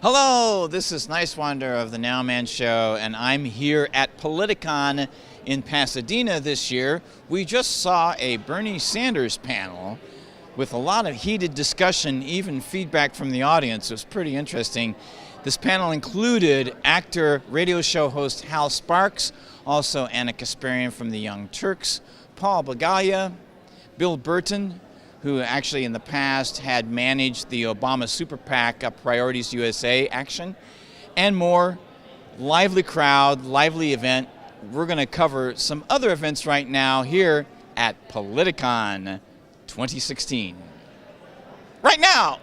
Hello, this is Niswander of the NOWMAN Show, and I'm here at Politicon in Pasadena this year. We just saw a Bernie Sanders panel with a lot of heated discussion, even feedback from the audience. It was pretty interesting. This panel included actor, radio show host Hal Sparks, also Ann Kasparian from the Young Turks, Paul Bagaya, Bill Burton, who actually in the past had managed the Obama Super PAC Priorities USA action, and more. Lively crowd, lively event. We're going to cover some other events right now here at Politicon 2016. Right now!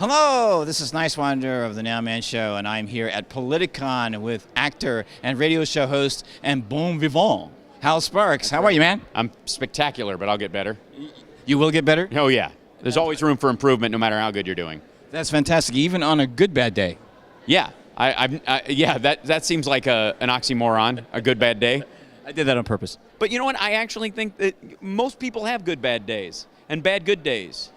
Hello, this is Niswander of the NOWMAN Show, and I'm here at Politicon with actor and radio show host and bon vivant, Hal Sparks. How are you, man? I'm spectacular, but I'll get better. You will get better? Oh, yeah. There's always room for improvement no matter how good you're doing. That's fantastic, even on a good bad day. Yeah. That seems like an oxymoron, a good bad day. I did that on purpose. But you know what? I actually think that most people have good bad days and bad good days.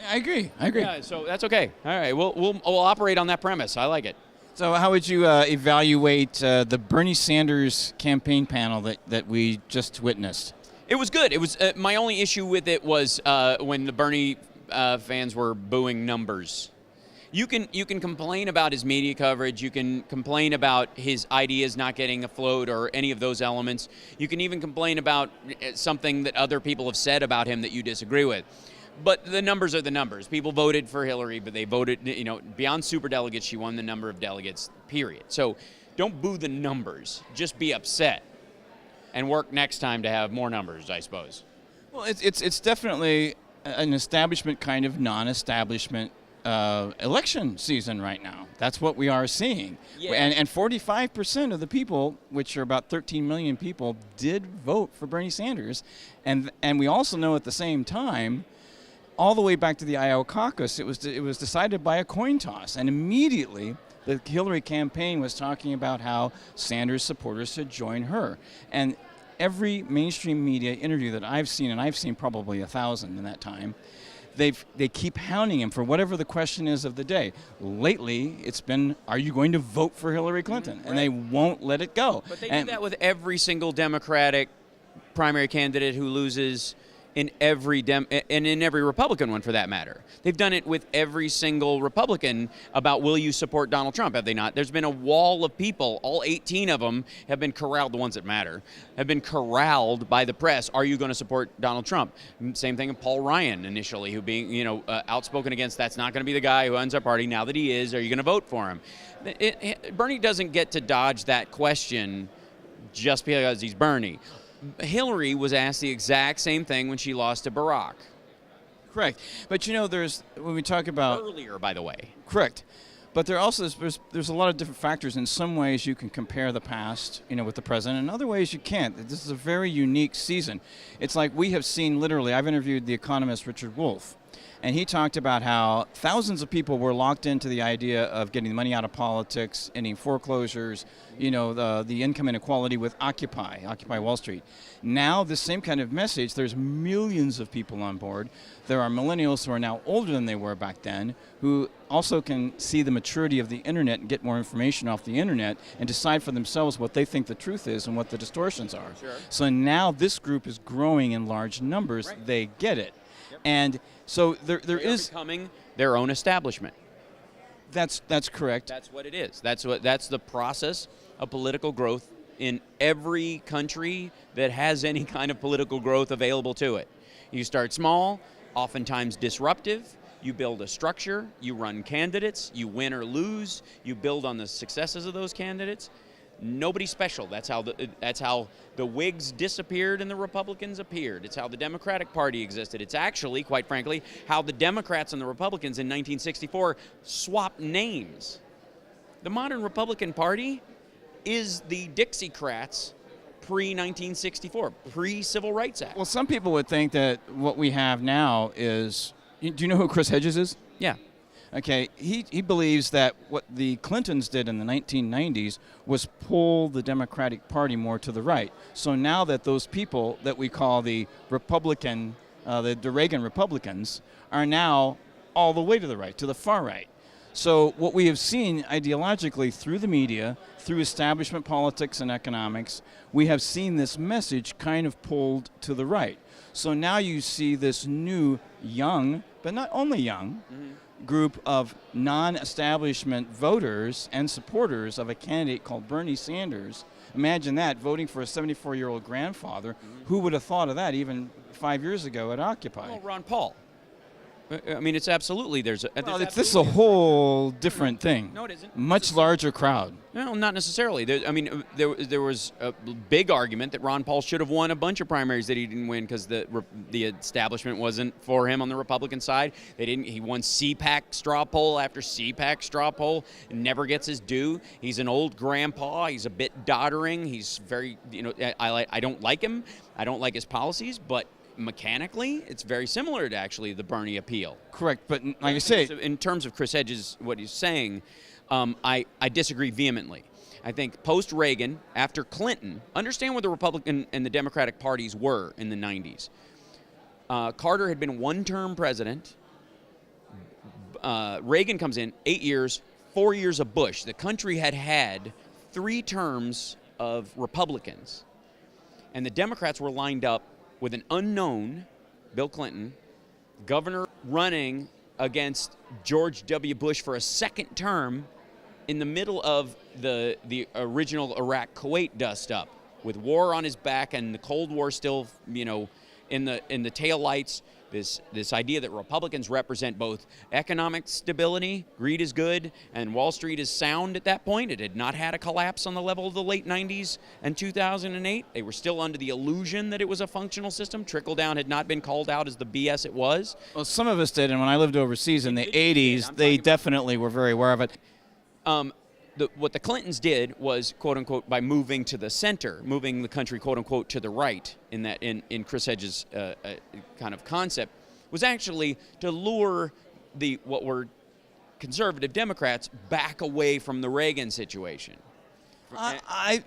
I agree. Yeah, so that's okay. All right, we'll operate on that premise. I like it. So how would you evaluate the Bernie Sanders campaign panel that we just witnessed? It was good. It was my only issue with it was when the Bernie fans were booing numbers. You can complain about his media coverage. You can complain about his ideas not getting afloat or any of those elements. You can even complain about something that other people have said about him that you disagree with. But the numbers are the numbers. People voted for Hillary, but they voted, beyond superdelegates, she won the number of delegates, period. So don't boo the numbers. Just be upset and work next time to have more numbers, I suppose. Well, it's definitely an establishment kind of non-establishment election season right now. That's what we are seeing. Yeah. And 45% of the people, which are about 13 million people, did vote for Bernie Sanders. And we also know at the same time, all the way back to the Iowa caucus, it was decided by a coin toss. And immediately, the Hillary campaign was talking about how Sanders supporters should join her. And every mainstream media interview that I've seen, and I've seen probably 1,000 in that time, they keep hounding him for whatever the question is of the day. Lately, it's been, are you going to vote for Hillary Clinton? And they won't let it go. But they do that with every single Democratic primary candidate who loses in every and in every Republican one, for that matter. They've done it with every single Republican about, will you support Donald Trump? Have they not? There's been a wall of people. All 18 of them have been corralled, the ones that matter, have been corralled by the press. Are you going to support Donald Trump? Same thing with Paul Ryan initially, who being outspoken against, that's not going to be the guy who owns our party. Now that he is, are you going to vote for him? Bernie doesn't get to dodge that question just because he's Bernie. Hillary was asked the exact same thing when she lost to Barack. Correct. But there's, when we talk about... Earlier, by the way. Correct. But there's a lot of different factors. In some ways you can compare the past, with the present. In other ways you can't. This is a very unique season. It's like we have seen literally, I've interviewed the economist Richard Wolff, and he talked about how thousands of people were locked into the idea of getting money out of politics, ending foreclosures, the income inequality with Occupy Wall Street. Now, this same kind of message, there's millions of people on board. There are millennials who are now older than they were back then, who also can see the maturity of the internet and get more information off the internet and decide for themselves what they think the truth is and what the distortions are. Sure. So now this group is growing in large numbers. Right. They get it. Yep. And so there is becoming their own establishment. That's correct. That's what it is. That's the process of political growth in every country that has any kind of political growth available to it. You start small, oftentimes disruptive. You build a structure, you run candidates, you win or lose, you build on the successes of those candidates. Nobody special. That's how the Whigs disappeared and the Republicans appeared. It's how the Democratic Party existed. It's actually, quite frankly, how the Democrats and the Republicans in 1964 swapped names. The modern Republican Party is the Dixiecrats pre-1964, pre-Civil Rights Act. Well, some people would think that what we have now is, do you know who Chris Hedges is? Yeah. Okay, he believes that what the Clintons did in the 1990s was pull the Democratic Party more to the right. So now that those people that we call the Reagan Republicans are now all the way to the right, to the far right. So what we have seen ideologically through the media, through establishment politics and economics, we have seen this message kind of pulled to the right. So now you see this new young, but not only young, group of non-establishment voters and supporters of a candidate called Bernie Sanders. Imagine that, voting for a 74-year-old grandfather. Who would have thought of that even 5 years ago at Occupy? Well, Ron Paul. I mean, it's absolutely, this is a whole different thing. No, it isn't. Much larger crowd. No, not necessarily. There was a big argument that Ron Paul should have won a bunch of primaries that he didn't win because the establishment wasn't for him on the Republican side. He won CPAC straw poll after CPAC straw poll and never gets his due. He's an old grandpa. He's a bit doddering. He's very, I don't like him. I don't like his policies, but mechanically, it's very similar to actually the Bernie appeal. Correct, but like I say, in terms of Chris Hedges, what he's saying, I disagree vehemently. I think post-Reagan, after Clinton, understand where the Republican and the Democratic parties were in the 90s. Carter had been one-term president. Reagan comes in, 8 years, 4 years of Bush. The country had had 3 terms of Republicans. And the Democrats were lined up with an unknown, Bill Clinton, governor running against George W. Bush for a second term in the middle of the original Iraq-Kuwait dust-up, with war on his back and the Cold War still, in the taillights. This idea that Republicans represent both economic stability, greed is good, and Wall Street is sound at that point. It had not had a collapse on the level of the late 90s and 2008. They were still under the illusion that it was a functional system. Trickle-down had not been called out as the BS it was. Well, some of us did, and when I lived overseas in the 80s, they definitely were very aware of it. What the Clintons did was, quote-unquote, by moving to the center, moving the country, quote-unquote, to the right in Chris Hedges' kind of concept, was actually to lure what were conservative Democrats back away from the Reagan situation. I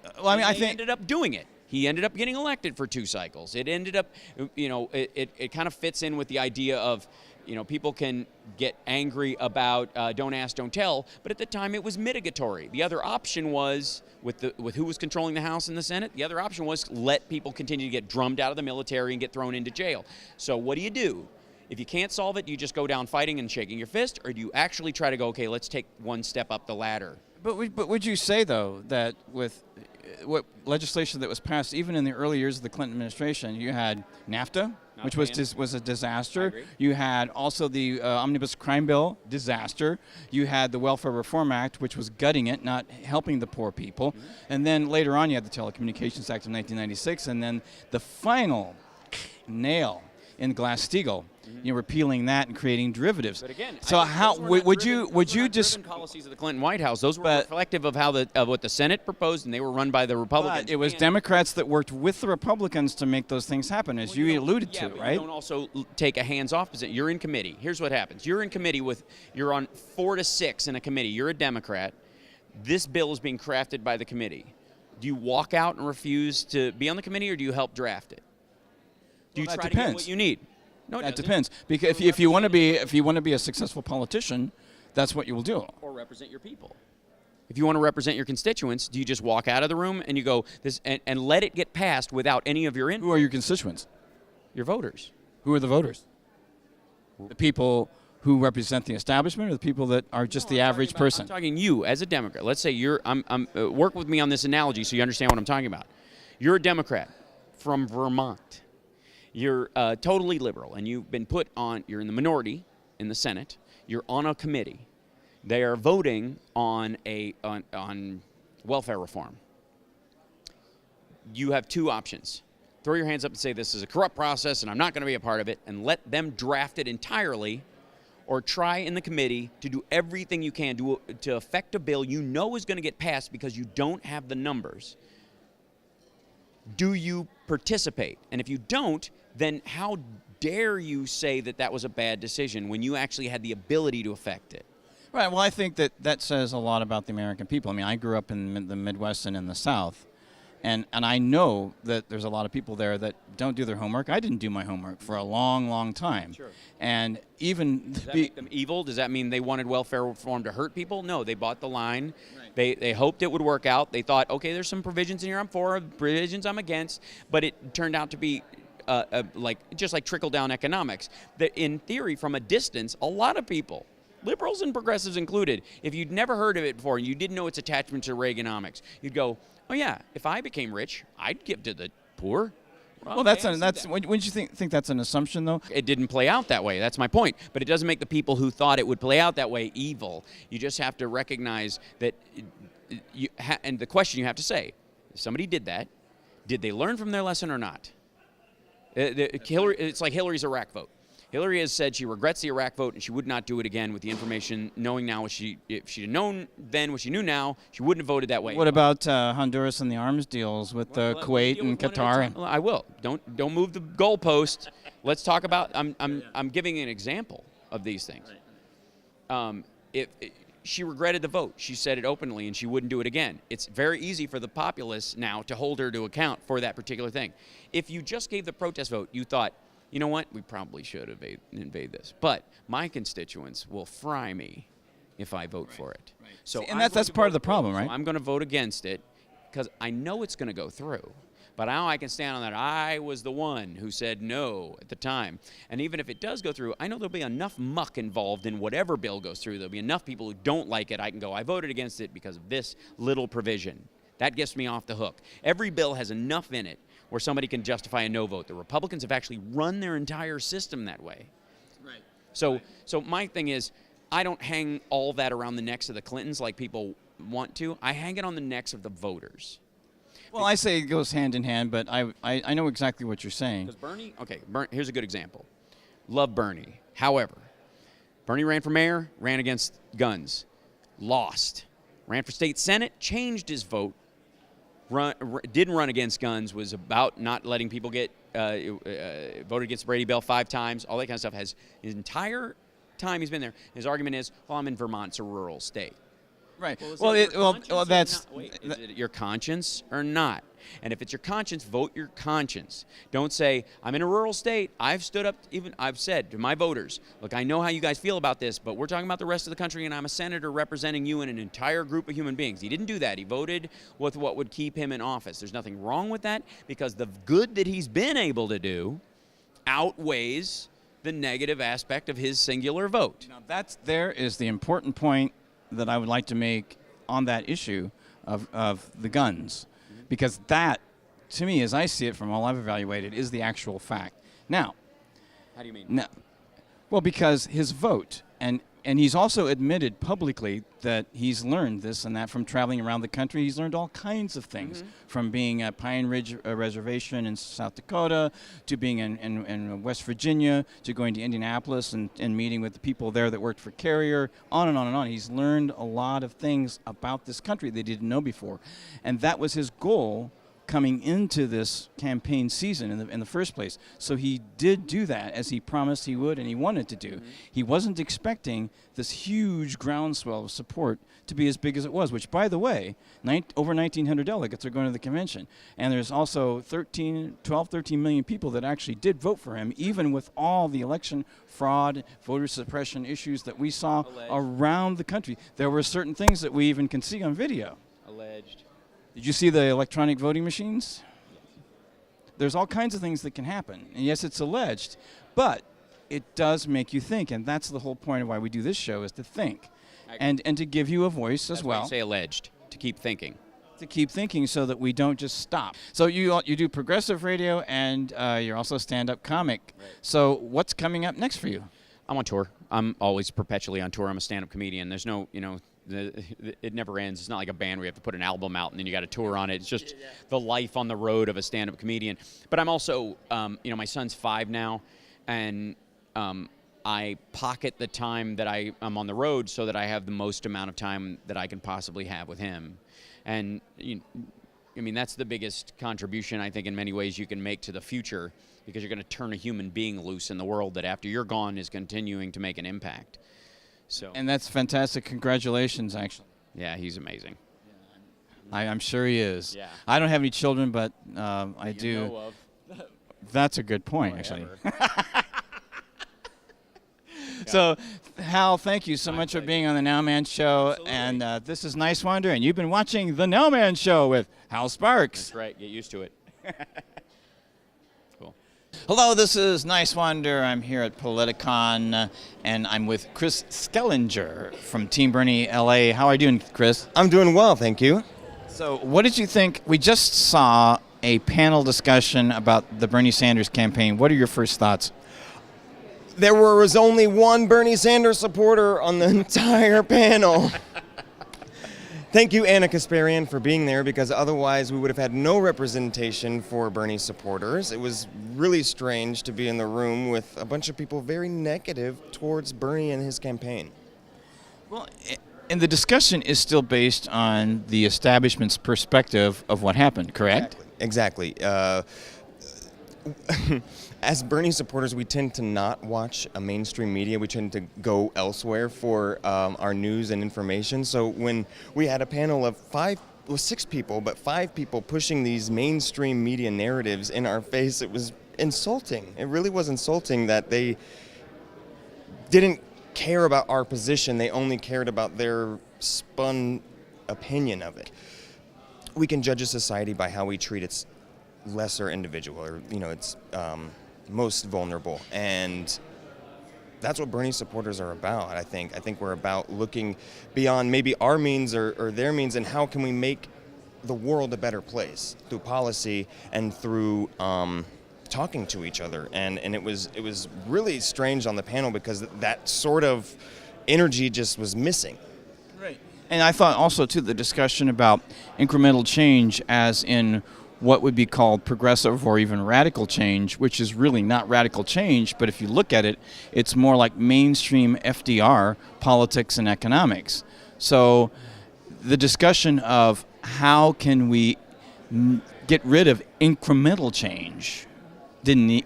think ended up doing it. He ended up getting elected for 2 cycles. It ended up, it kind of fits in with the idea of, people can get angry about don't ask, don't tell, but at the time it was mitigatory. The other option was, with who was controlling the House and the Senate, the other option was let people continue to get drummed out of the military and get thrown into jail. So what do? If you can't solve it, do you just go down fighting and shaking your fist, or do you actually try to go, okay, let's take one step up the ladder? But would you say, though, that with what legislation that was passed, even in the early years of the Clinton administration, you had NAFTA, which was a disaster. You had also the Omnibus Crime Bill, disaster. You had the Welfare Reform Act, which was gutting it, not helping the poor people. And then later on, you had the Telecommunications Act of 1996, and then the final nail in Glass-Steagall, repealing that and creating derivatives. But again, so how would you just policies of the Clinton White House? Those were reflective of how of what the Senate proposed, and they were run by the Republicans. But it was Democrats that worked with the Republicans to make those things happen, as you alluded to, right? You don't also take a hands-off position. You're in committee. Here's what happens: you're in committee you're on 4 to 6 in a committee. You're a Democrat. This bill is being crafted by the committee. Do you walk out and refuse to be on the committee, or do you help draft it? Do you try to get what you need? No, that depends. Because if you want to be a successful politician, that's what you will do. Or represent your people. If you want to represent your constituents, do you just walk out of the room and you go and let it get passed without any of your input? Who are your constituents? Your voters. Who are the voters? The people who represent the establishment, or the people that are just the average person? I'm talking you as a Democrat. Let's say work with me on this analogy so you understand what I'm talking about. You're a Democrat from Vermont. You're totally liberal, and you've been you're in the minority in the Senate. You're on a committee. They are voting on welfare reform. You have 2 options. Throw your hands up and say, this is a corrupt process, and I'm not going to be a part of it, and let them draft it entirely, or try in the committee to do everything you can to affect a bill you know is going to get passed because you don't have the numbers. Do you participate? And if you don't, then how dare you say that was a bad decision when you actually had the ability to affect it? Right. Well, I think that says a lot about the American people. I mean, I grew up in the Midwest and in the South, And I know that there's a lot of people there that don't do their homework. I didn't do my homework for a long, long time. Sure. And even Does that make them evil? Does that mean they wanted welfare reform to hurt people? No, they bought the line. Right. They hoped it would work out. They thought, okay, there's some provisions in here I'm for, provisions I'm against, but it turned out to be just like trickle-down economics. That in theory, from a distance, a lot of people, liberals and progressives included, if you'd never heard of it before and you didn't know its attachment to Reaganomics, you'd go, oh yeah, if I became rich, I'd give to the poor. Well, wouldn't you think that's an assumption, though? It didn't play out that way. That's my point. But it doesn't make the people who thought it would play out that way evil. You just have to recognize that, and the question you have to say, if somebody did that, did they learn from their lesson or not? It's like Hillary's Iraq vote. Hillary has said she regrets the Iraq vote and she would not do it again with the information, knowing now if she had known then what she knew now, she wouldn't have voted that way. What about Honduras and the arms deals with Kuwait and Qatar? I will. Don't move the goalpost. Let's talk about. I'm giving an example of these things. She regretted the vote. She said it openly, and she wouldn't do it again. It's very easy for the populace now to hold her to account for that particular thing. If you just gave the protest vote, you thought, you know what, we probably should invade this. But my constituents will fry me if I vote for it. Right. So and that's part of the problem, right? So I'm going to vote against it because I know it's going to go through. But now I can stand on that. I was the one who said no at the time. And even if it does go through, I know there'll be enough muck involved in whatever bill goes through. There'll be enough people who don't like it. I can go, I voted against it because of this little provision. That gets me off the hook. Every bill has enough in it where somebody can justify a no vote. The Republicans have actually run their entire system that way. Right. So my thing is, I don't hang all that around the necks of the Clintons like people want to. I hang it on the necks of the voters. Well, I say it goes hand in hand, but I know exactly what you're saying. Because Bernie, here's a good example. Love Bernie. However, Bernie ran for mayor, ran against guns, lost. Ran for state senate, changed his vote, didn't run against guns, was about not letting people get voted against the Brady Bill 5 times, all that kind of stuff. Has his entire time he's been there, his argument is, well, I'm in Vermont, it's a rural state. Right. Is it your conscience or not? And if it's your conscience, vote your conscience. Don't say, I'm in a rural state. I've said to my voters, look, I know how you guys feel about this, but we're talking about the rest of the country, and I'm a senator representing you and an entire group of human beings. He didn't do that. He voted with what would keep him in office. There's nothing wrong with that because the good that he's been able to do outweighs the negative aspect of his singular vote. Now there is the important point that I would like to make on that issue of the guns, because that, to me, as I see it from all I've evaluated, is the actual fact. Now, how do you mean? Now, well, because his vote, and he's also admitted publicly that he's learned this and that from traveling around the country. He's learned all kinds of things, from being at Pine Ridge Reservation in South Dakota, to being in West Virginia, to going to Indianapolis and meeting with the people there that worked for Carrier, on and on and on. He's learned a lot of things about this country that he didn't know before. And that was his goal coming into this campaign season in the first place. So he did do that as he promised he would and he wanted to do. He wasn't expecting this huge groundswell of support to be as big as it was, which, by the way, over 1,900 delegates are going to the convention. And there's also 13 million people that actually did vote for him, even with all the election fraud, voter suppression issues that we saw around the country. There were certain things that we even can see on video. Alleged. Did you see the electronic voting machines? There's all kinds of things that can happen. And yes, it's alleged, but it does make you think, and that's the whole point of why we do this show, is to think and to give you a voice as well. That's why you say alleged, to keep thinking. To keep thinking so that we don't just stop. So you do progressive radio, and you're also a stand-up comic. Right. So what's coming up next for you? I'm on tour. I'm always perpetually on tour. I'm a stand-up comedian. There's no, it never ends. It's not like a band where you have to put an album out and then you got a tour on it. It's just the life on the road of a stand-up comedian. But I'm also, my son's 5 now, and I pocket the time that I'm on the road so that I have the most amount of time that I can possibly have with him. And that's the biggest contribution I think in many ways you can make to the future, because you're going to turn a human being loose in the world that after you're gone is continuing to make an impact. So. And that's fantastic. Congratulations, actually. Yeah, he's amazing. I'm sure he is. Yeah. I don't have any children, but I do. Know of. That's a good point, Or actually. ever. So, Hal, thank you so My much for pleasure. being on the NOWMAN Show. Absolutely. And this is Niswander, and you've been watching the NOWMAN Show with Hal Sparks. That's right. Get used to it. Cool. Hello, this is Niswander. I'm here at Politicon, and I'm with Chris Schellinger from Team Bernie LA. How are you doing, Chris? I'm doing well, thank you. So, what did you think? We just saw a panel discussion about the Bernie Sanders campaign. What are your first thoughts? There was only one Bernie Sanders supporter on the entire panel. Thank you, Ann Kasparian, for being there, because otherwise we would have had no representation for Bernie supporters. It was really strange to be in the room with a bunch of people very negative towards Bernie and his campaign. Well, and the discussion is still based on the establishment's perspective of what happened, correct? Exactly. As Bernie supporters, we tend to not watch mainstream media. We tend to go elsewhere for our news and information. So when we had a panel of 6 people, but 5 people pushing these mainstream media narratives in our face, it was insulting. It really was insulting that they didn't care about our position. They only cared about their spun opinion of it. We can judge a society by how we treat its lesser individual, or its most vulnerable, and that's what Bernie supporters are about. I think we're about looking beyond maybe our means or their means, and how can we make the world a better place through policy and through talking to each other. And it was really strange on the panel, because that sort of energy just was missing. Right. And I thought also, too, the discussion about incremental change, as in what would be called progressive or even radical change, which is really not radical change, but if you look at it, it's more like mainstream FDR, politics and economics. So the discussion of how can we get rid of incremental change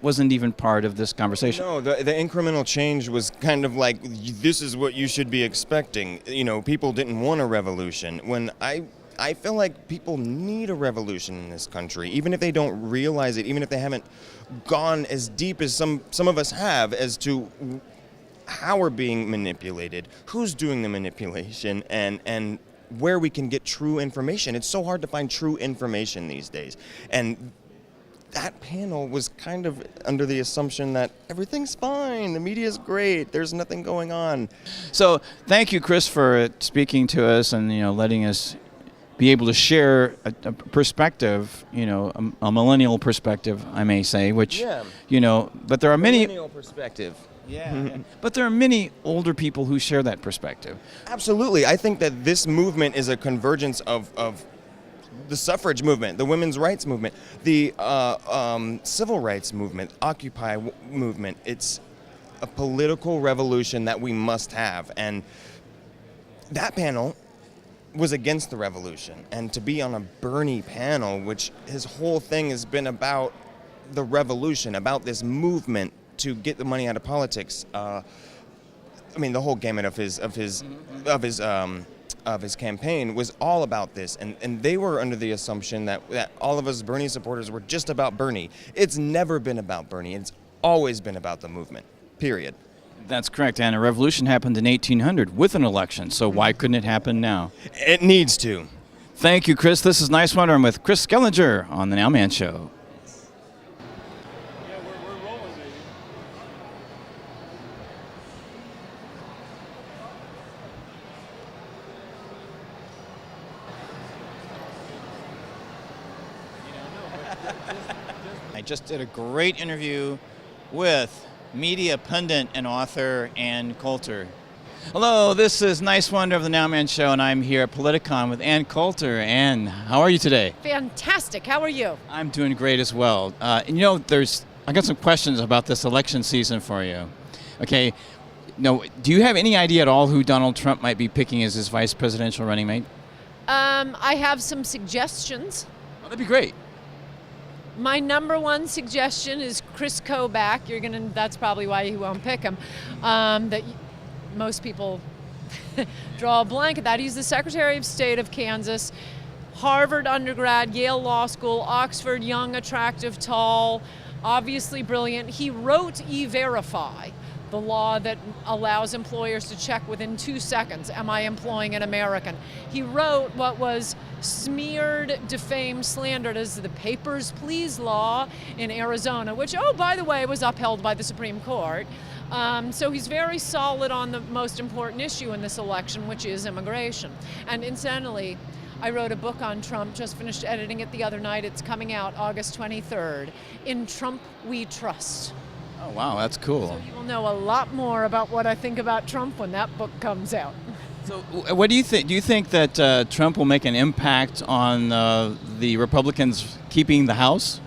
wasn't even part of this conversation. No, the incremental change was kind of like, this is what you should be expecting. People didn't want a revolution. When I feel like people need a revolution in this country, even if they don't realize it, even if they haven't gone as deep as some of us have as to how we're being manipulated, who's doing the manipulation, and where we can get true information. It's so hard to find true information these days. And that panel was kind of under the assumption that everything's fine, the media's great, there's nothing going on. So thank you, Chris, for speaking to us and letting us be able to share a perspective, a millennial perspective, I may say, which, but there are many Millennial perspective. Yeah. But there are many older people who share that perspective. Absolutely. I think that this movement is a convergence of the suffrage movement, the women's rights movement, the civil rights movement, Occupy movement. It's a political revolution that we must have. And that panel was against the revolution. And to be on a Bernie panel, which his whole thing has been about the revolution, about this movement to get the money out of politics. The whole gamut of his campaign was all about this, and they were under the assumption that all of us Bernie supporters were just about Bernie. It's never been about Bernie. It's always been about the movement, period. That's correct, and a revolution happened in 1800 with an election, so why couldn't it happen now? It needs to. Thank you, Chris. This is Niswander. I'm with Chris Schellinger on the NOWMAN Show. I just did a great interview with media pundit and author Ann Coulter. Hello, this is Niswander of the NOWMAN Show, and I'm here at Politicon with Ann Coulter. Ann, how are you today? Fantastic. How are you? I'm doing great as well. I got some questions about this election season for you. Okay, do you have any idea at all who Donald Trump might be picking as his vice presidential running mate? I have some suggestions. Oh, that'd be great. My number one suggestion is Chris Kobach. That's probably why you won't pick him. Most people draw a blank at that. He's the Secretary of State of Kansas. Harvard undergrad, Yale Law School, Oxford, young, attractive, tall, obviously brilliant. He wrote E-Verify, the law that allows employers to check within 2 seconds, am I employing an American? He wrote what was smeared, defamed, slandered as the Papers, Please law in Arizona, which, oh, by the way, was upheld by the Supreme Court. So he's very solid on the most important issue in this election, which is immigration. And incidentally, I wrote a book on Trump, just finished editing it the other night. It's coming out August 23rd. In Trump We Trust. Oh, wow, that's cool. So you will know a lot more about what I think about Trump when that book comes out. So what do you think? Do you think that Trump will make an impact on the Republicans keeping the House?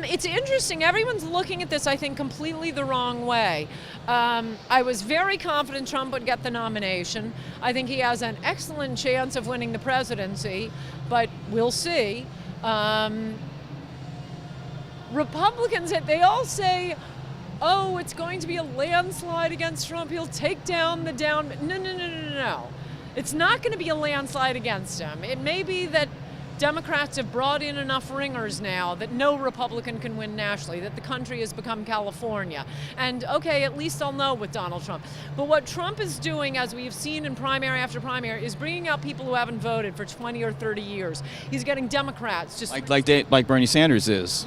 It's interesting. Everyone's looking at this, I think, completely the wrong way. I was very confident Trump would get the nomination. I think he has an excellent chance of winning the presidency, but we'll see. Republicans, they all say, oh, it's going to be a landslide against Trump. He'll take down the down. No. It's not going to be a landslide against him. It may be that Democrats have brought in enough ringers now that no Republican can win nationally, that the country has become California. And okay, at least I'll know with Donald Trump. But what Trump is doing, as we've seen in primary after primary, is bringing out people who haven't voted for 20 or 30 years. He's getting Democrats just like Bernie Sanders is.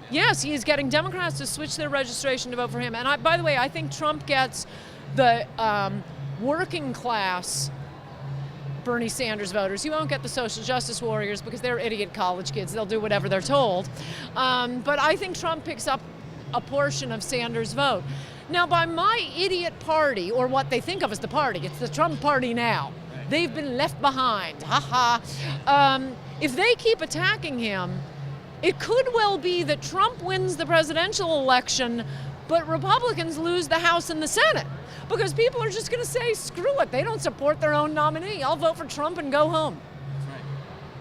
Yes, he is getting Democrats to switch their registration to vote for him. And by the way, I think Trump gets the working class Bernie Sanders voters. He won't get the social justice warriors because they're idiot college kids. They'll do whatever they're told. But I think Trump picks up a portion of Sanders' vote. Now, by my idiot party, or what they think of as the party, it's the Trump party now. They've been left behind. If they keep attacking him, it could well be that Trump wins the presidential election, but Republicans lose the House and the Senate. Because people are just going to say, screw it, they don't support their own nominee. I'll vote for Trump and go home.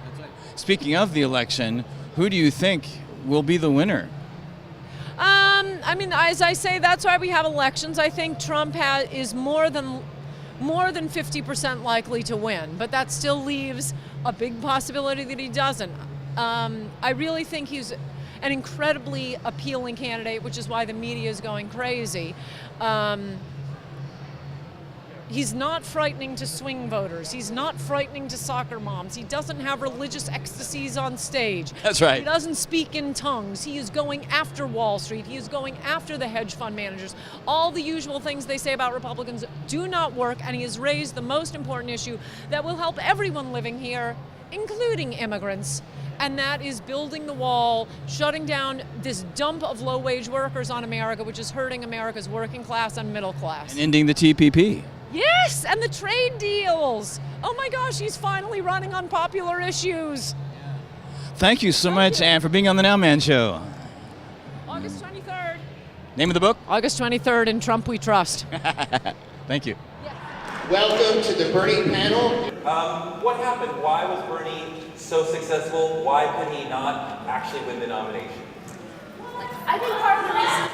That's right. Speaking of the election, who do you think will be the winner? As I say, that's why we have elections. I think Trump is more than 50% likely to win, but that still leaves a big possibility that he doesn't. I really think he's an incredibly appealing candidate, which is why the media is going crazy. He's not frightening to swing voters. He's not frightening to soccer moms. He doesn't have religious ecstasies on stage. That's right. He doesn't speak in tongues. He is going after Wall Street. He is going after the hedge fund managers. All the usual things they say about Republicans do not work, and he has raised the most important issue that will help everyone living here, including immigrants, and that is building the wall, shutting down this dump of low-wage workers on America, which is hurting America's working class and middle class. And ending the TPP. Yes, and the trade deals. Oh my gosh, he's finally running on popular issues. Thank you so much, Ann, for being on the NOWMAN Show. August 23rd. Name of the book? August 23rd, In Trump We Trust. Thank you. Welcome to the Bernie panel. What happened? Why was Bernie so successful? Why could he not actually win the nomination? I think part of the reason...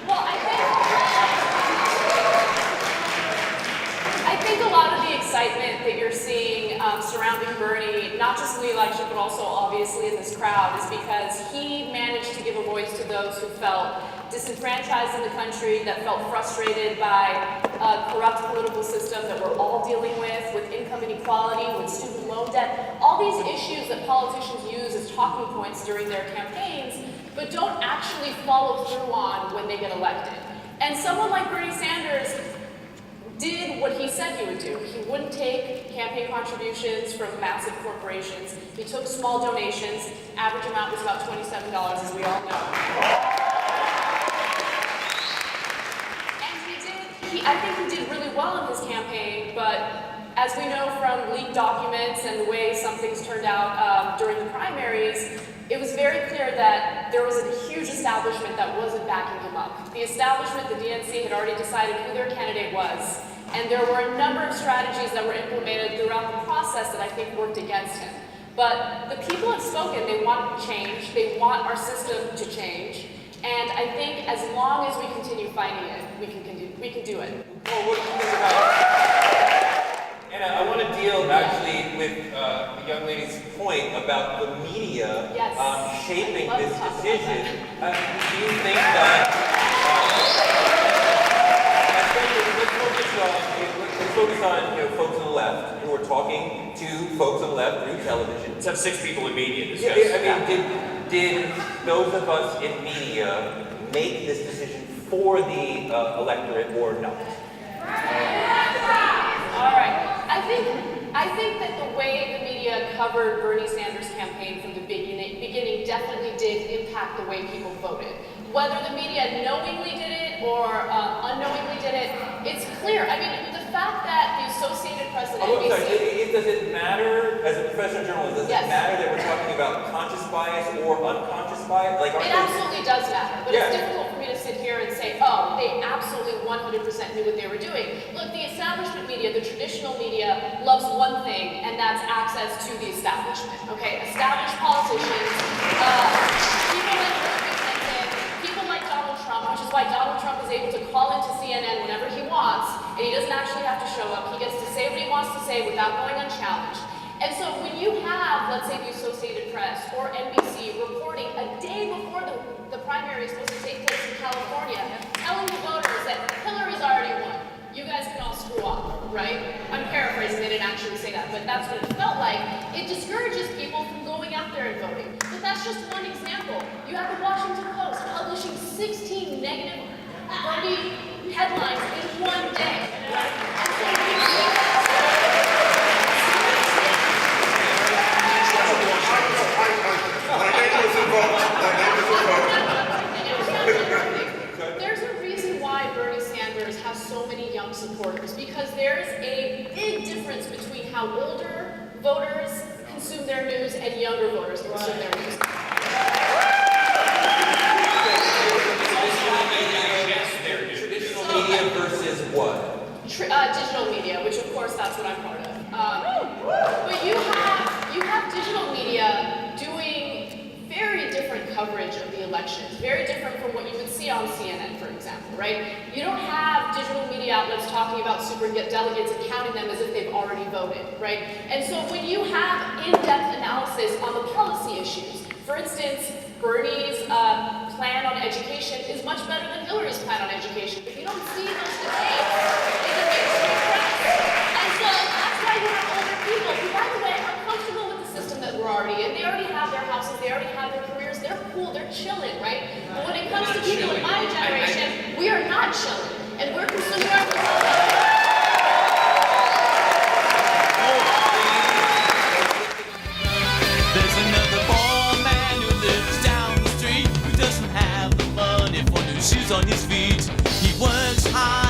Well, I think a lot of the excitement that you're seeing surrounding Bernie, not just in the election, but also obviously in this crowd, is because he managed to give a voice to those who felt disenfranchised in the country, that felt frustrated by a corrupt political system that we're all dealing with income inequality, with student loan debt, all these issues that politicians use as talking points during their campaigns, but don't actually follow through on when they get elected. And someone like Bernie Sanders did what he said he would do. He wouldn't take campaign contributions from massive corporations. He took small donations. Average amount was about $27, as we all know. I think he did really well in his campaign, but as we know from leaked documents and the way some things turned out during the primaries, it was very clear that there was a huge establishment that wasn't backing him up. The establishment, the DNC, had already decided who their candidate was, and there were a number of strategies that were implemented throughout the process that I think worked against him. But the people have spoken. They want change. They want our system to change. And I think as long as we continue fighting it, we can do it. Well, what do you think about And I want to deal actually with the young lady's point about the media shaping this decision. Do you think that? Let's focus on folks on the left who are talking to folks on the left through television. Let's have 6 people in media discuss. Did those of us in media make this decision for the electorate or not? All right. I think that the way the media covered Bernie Sanders' campaign from the beginning definitely did impact the way people voted. Whether the media knowingly did it or unknowingly did it, it's clear. I mean, the fact that the Associated Press and NBC... Does it matter, as a professional journalist, does it matter that we're talking about conscious bias or unconscious bias? It absolutely does matter, but it's difficult for me to sit here and say, oh, they absolutely 100% knew what they were doing. Look, the establishment media, the traditional media, loves one thing, and that's access to the establishment, okay? Established politicians, people like Hillary Clinton, people like Donald Trump, which is why Donald Trump is able to call into CNN whenever he wants, and he doesn't actually have to show up. He gets to say what he wants to say without going unchallenged. And so when you have, let's say, the Associated Press or NBC reporting a day before the primary is supposed to take place in California, telling the voters that Hillary's already won, you guys can all screw up, right? I'm paraphrasing, they didn't actually say that, but that's what it felt like. It discourages people from going out there and voting. But that's just one example. You have the Washington Post publishing 16 negative Bernie headlines in one day. There's a reason why Bernie Sanders has so many young supporters, because there's a big difference between how older voters consume their news and younger voters consume their news. Traditional media versus what? Digital media, which of course that's what I'm part of. But you have digital media doing very different coverage of the elections, very different from what you would see on CNN, for example, right? You don't have digital media outlets talking about super delegates and counting them as if they've already voted, right? And so when you have in-depth analysis on the policy issues, for instance, Bernie's plan on education is much better than Hillary's plan on education, but you don't see those debates in the mainstream press. And so that's why you have older people who, by the way, are comfortable with the system that we're already in. They already have their houses, they already have their careers, they're cool, they're chilling, right? But when it comes to people in my generation, we are not chilling, and we're consuming our results. There's another poor man who lives down the street who doesn't have the money for new shoes on his feet. He works hard